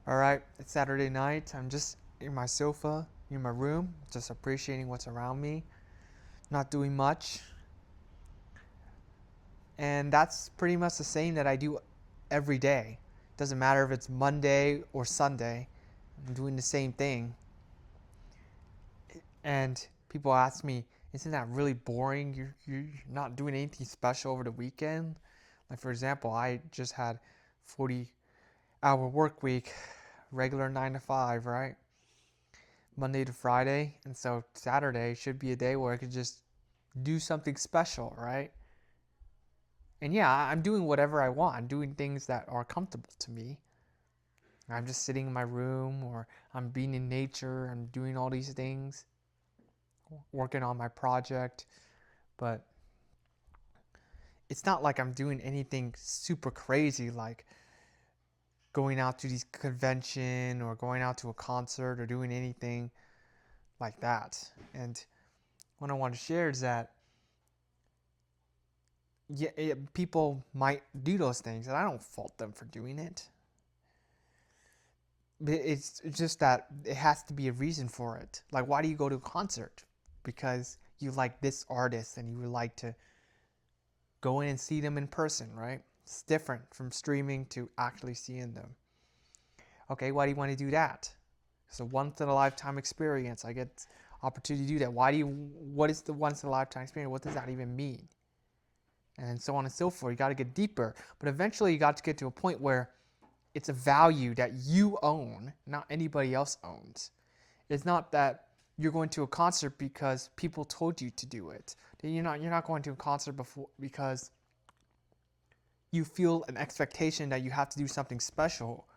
All right, it's Saturday night. I'm just in my sofa, in my room, just appreciating what's around me, not doing much. And that's pretty much the same that I do every day. Doesn't matter if it's Monday or Sunday, I'm doing the same thing. And people ask me, isn't that really boring? You're not doing anything special over the weekend? Like, for example, I just had 40-hour work week, regular 9 to 5, right? Monday to Friday, and so Saturday should be a day where I could just do something special, right? And yeah, I'm doing whatever I want. I'm doing things that are comfortable to me. I'm just sitting in my room, or I'm being in nature, I'm doing all these things, working on my project, but it's not like I'm doing anything super crazy like going out to these convention or going out to a concert or doing anything like that. And what I want to share is that yeah, people might do those things, and I don't fault them for doing it. It's just that it has to be a reason for it. Like, why do you go to a concert? Because you like this artist and you would like to go in and see them in person, right? It's different from streaming to actually seeing them. Okay, why do you want to do that? It's a once in a lifetime experience. I get opportunity to do that. What is the once in a lifetime experience? What does that even mean? And so on and so forth. You got to get deeper. But eventually you got to get to a point where it's a value that you own, not anybody else owns. It's not that you're going to a concert because people told you to do it. You're not going to a concert because you feel an expectation that you have to do something special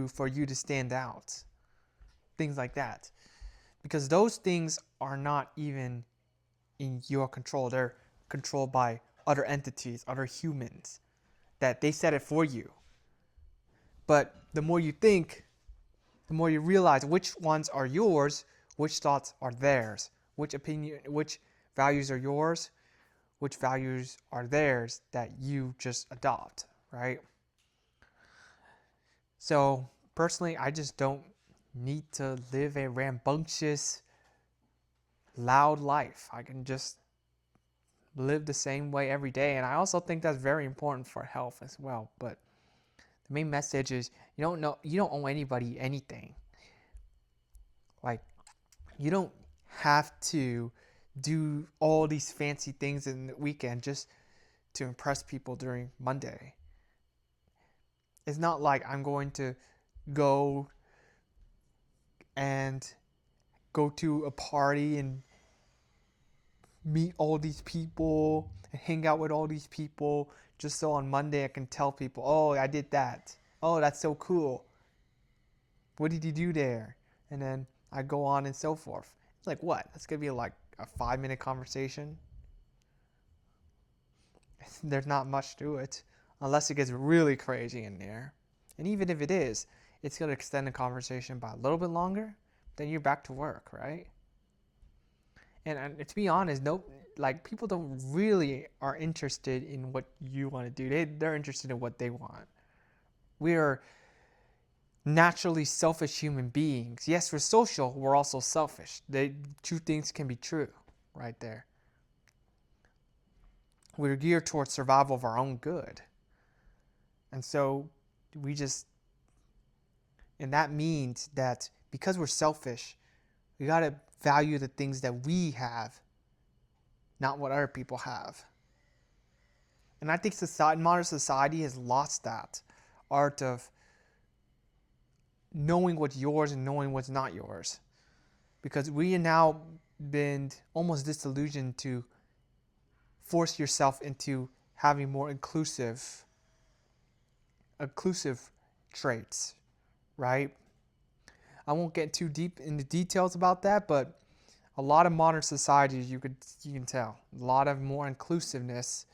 for you to stand out. Things like that. Because those things are not even in your control. They're controlled by other entities, other humans, that they set it for you. But the more you think, the more you realize which ones are yours, which thoughts are theirs, which values are yours, which values are theirs that you just adopt, right? So personally, I just don't need to live a rambunctious, loud life. I can just live the same way every day. And I also think that's very important for health as well. But the main message is you don't owe anybody anything. Like, you don't have to do all these fancy things in the weekend just to impress people during Monday. It's not like I'm going to go and go to a party and meet all these people and hang out with all these people just so on Monday I can tell people, oh, I did that. Oh, that's so cool. What did you do there? And then I go on and so forth. It's like, what? That's going to be like a 5-minute conversation. There's not much to it unless it gets really crazy in there. And even if it is, it's going to extend the conversation by a little bit longer. Then you're back to work, right? And to be honest, no, like, people don't really are interested in what you want to do. They're interested in what they want. We are naturally selfish human beings. Yes, we're social. We're also selfish. Two things can be true, right there. We're geared towards survival of our own good, and so we just, and that means that because we're selfish, we gotta value the things that we have, not what other people have. And I think modern society has lost that art of knowing what's yours and knowing what's not yours. Because we have now been almost disillusioned to force yourself into having more inclusive traits, right? I won't get too deep into details about that, but a lot of modern societies, you can tell a lot of more inclusiveness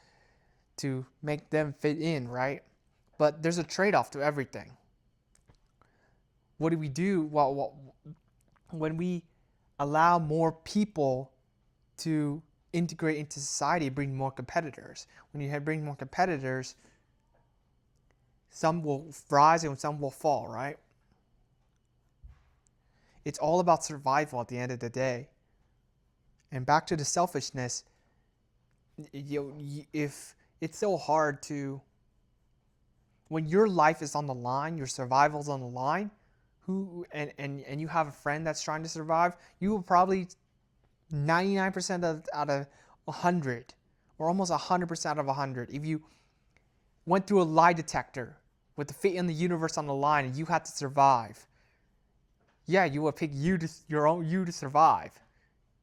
to make them fit in, right? But there's a trade-off to everything. What do we do? Well, when we allow more people to integrate into society, bring more competitors. When you bring more competitors, Some will rise and some will fall, right? It's all about survival at the end of the day. And back to the selfishness, if it's so hard to, when your life is on the line, your survival's on the line, and you have a friend that's trying to survive, you will probably 99% out of 100, or almost 100% out of 100, if you went through a lie detector with the fate in the universe on the line and you had to survive, yeah, you would pick you to survive.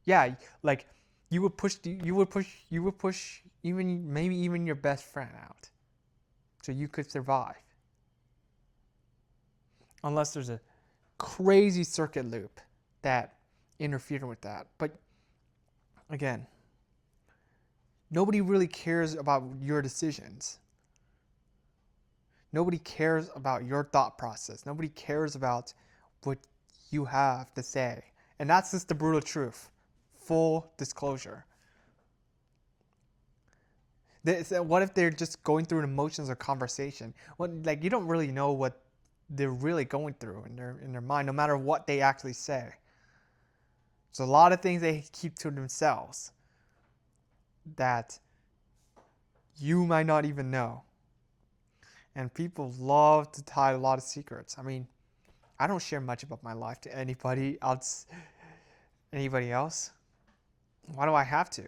Yeah, like you would push even maybe even your best friend out so you could survive. Unless there's a crazy circuit loop that interfered with that. But again, nobody really cares about your decisions. Nobody cares about your thought process. Nobody cares about what you have to say. And that's just the brutal truth. Full disclosure. What if they're just going through emotions or conversation? Well, like, you don't really know what they're really going through in their mind, no matter what they actually say. There's a lot of things they keep to themselves that you might not even know. And people love to hide a lot of secrets. I mean, I don't share much about my life to anybody else. Why do I have to?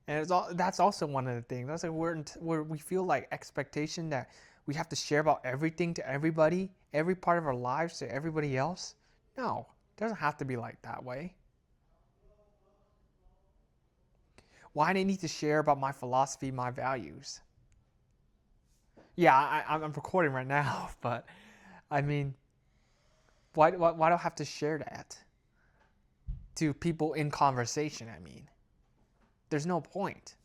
And that's also one of the things. That's like where we feel like expectation that we have to share about everything to everybody, every part of our lives to everybody else. No, it doesn't have to be like that way. Why do I need to share about my philosophy, my values? Yeah, I'm recording right now, but I mean, why do I have to share that to people in conversation? I mean, there's no point.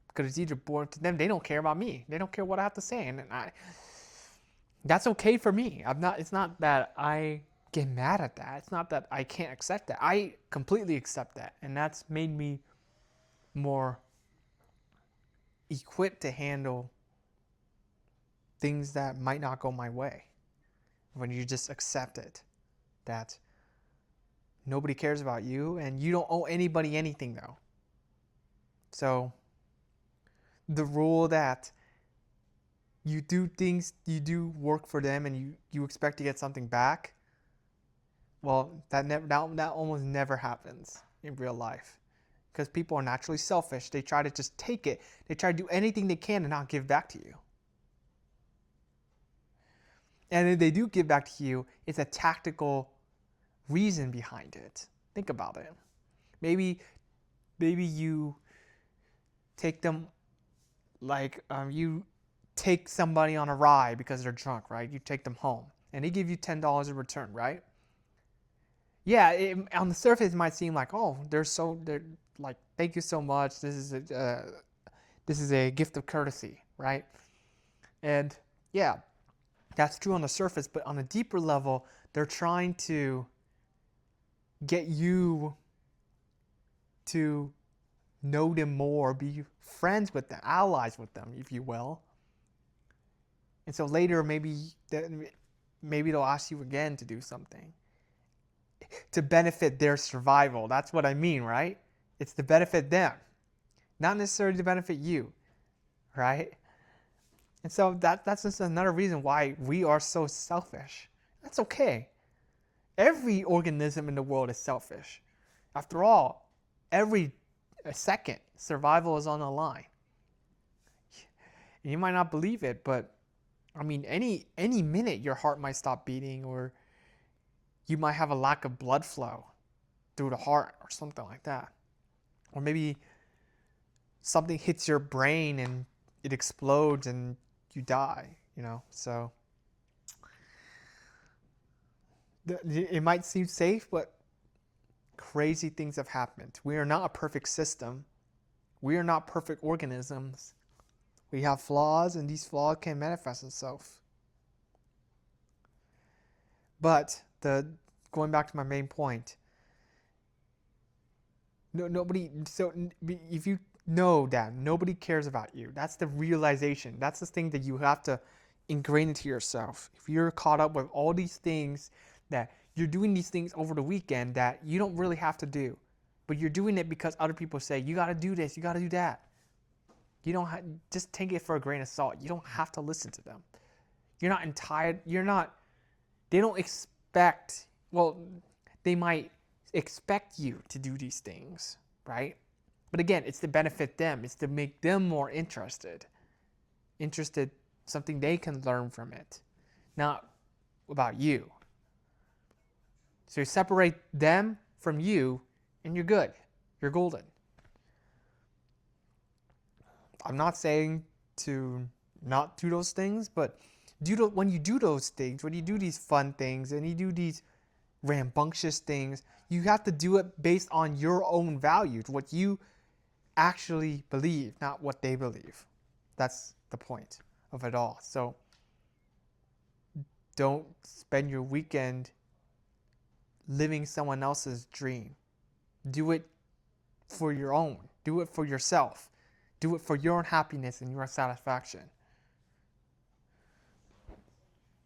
Because it's either boring to them, they don't care about me. They don't care what I have to say, and that's okay for me. It's not that I get mad at that. It's not that I can't accept that. I completely accept that, and that's made me more equipped to handle things that might not go my way. When you just accept it, that nobody cares about you, and you don't owe anybody anything, though. So the rule that you do work for them, and you expect to get something back, well, that almost never happens in real life, because people are naturally selfish. They try to just take it. They try to do anything they can to not give back to you. And if they do give back to you, it's a tactical reason behind it. Think about it. Maybe you take them, like, you take somebody on a ride because they're drunk, right? You take them home, and they give you $10 in return, right? Yeah, on the surface it might seem like, oh, they're like, thank you so much. This is a gift of courtesy, right? And yeah, that's true on the surface, but on a deeper level, they're trying to get you to know them more, be friends with them, allies with them, if you will. And so later, maybe they'll ask you again to do something to benefit their survival. That's what I mean, right? It's to benefit them, not necessarily to benefit you, right? And so that's just another reason why we are so selfish. That's okay. Every organism in the world is selfish. After all, every second, survival is on the line. You might not believe it, but I mean, any minute your heart might stop beating, or you might have a lack of blood flow through the heart or something like that. Or maybe something hits your brain and it explodes and you die, So it might seem safe, but crazy things have happened. We are not a perfect system. We are not perfect organisms. We have flaws, and these flaws can manifest themselves. But going back to my main point, nobody. So if you know that nobody cares about you. That's the realization. That's the thing that you have to ingrain into yourself. If you're caught up with all these things, that you're doing these things over the weekend that you don't really have to do, but you're doing it because other people say you got to do this, you got to do that. You don't just take it for a grain of salt. You don't have to listen to them. You're not entitled. You're not. They don't expect. Well, they might expect you to do these things, right? But again, it's to benefit them. It's to make them more interested. Something they can learn from it, not about you. So you separate them from you, and you're good. You're golden. I'm not saying to not do those things, but when you do those things, when you do these fun things, and you do these rambunctious things, you have to do it based on your own values, what you actually believe, not what they believe. That's the point of it all. So don't spend your weekend living someone else's dream. Do it for your own. Do it for yourself. Do it for your own happiness and your satisfaction.